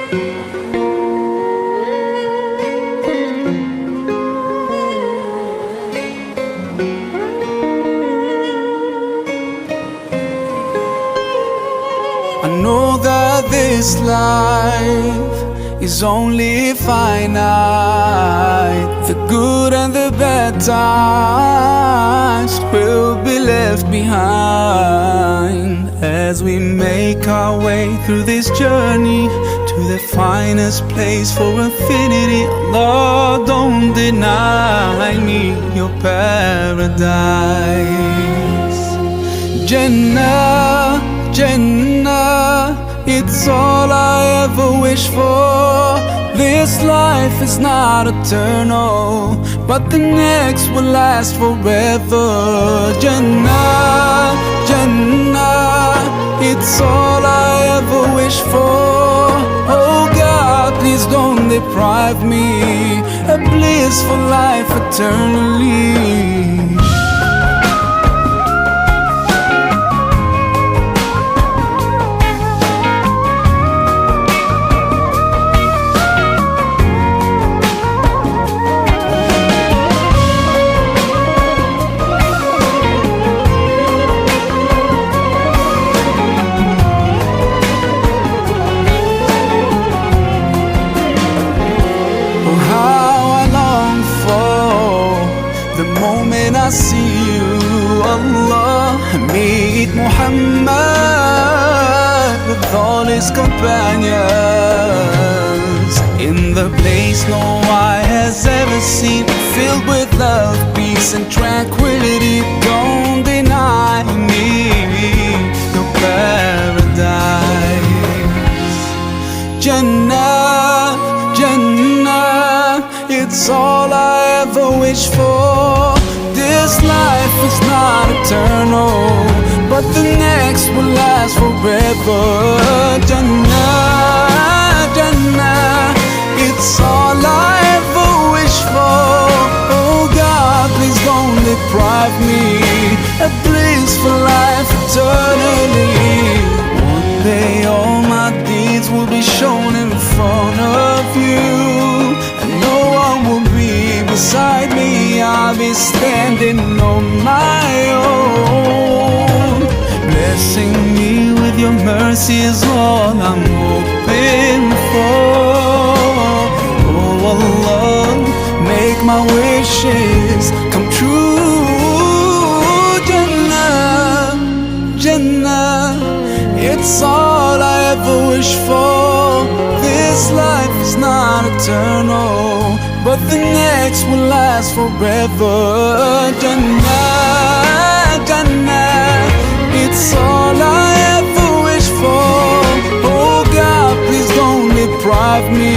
I know that this life is only finite. The good and the bad times will be left behind as we make our way through this journey to the finest place for infinity. Allah, don't deny me your paradise. Jannah, Jannah, it's all I ever wish for. This life is not eternal, but the next will last forever. Jannah, Jannah, it's all I ever wish for. Oh God, please don't deprive me a blissful life eternally. The moment I see you, Allah, meet Muhammad with all his companions in the place no eye has ever seen, filled with love, peace and tranquility. Don't deny me your paradise. Jannah, Jannah, it's all I ever wish for. This life is not eternal, but the next will last forever. Jannah, Jannah, it's all I ever wish for. Oh God, please don't deprive me a blissful life eternally. One day all my deeds will be shown in front of you, and no one will be beside me. I'll be standing on my own. Blessing me with your mercy is all I'm hoping for. Oh Allah, make my wishes come true. Jannah, Jannah, it's all I ever wish for. This life is not eternal, but the next will last forever. Jannah, Jannah, it's all I ever wish for. Oh God, please don't deprive me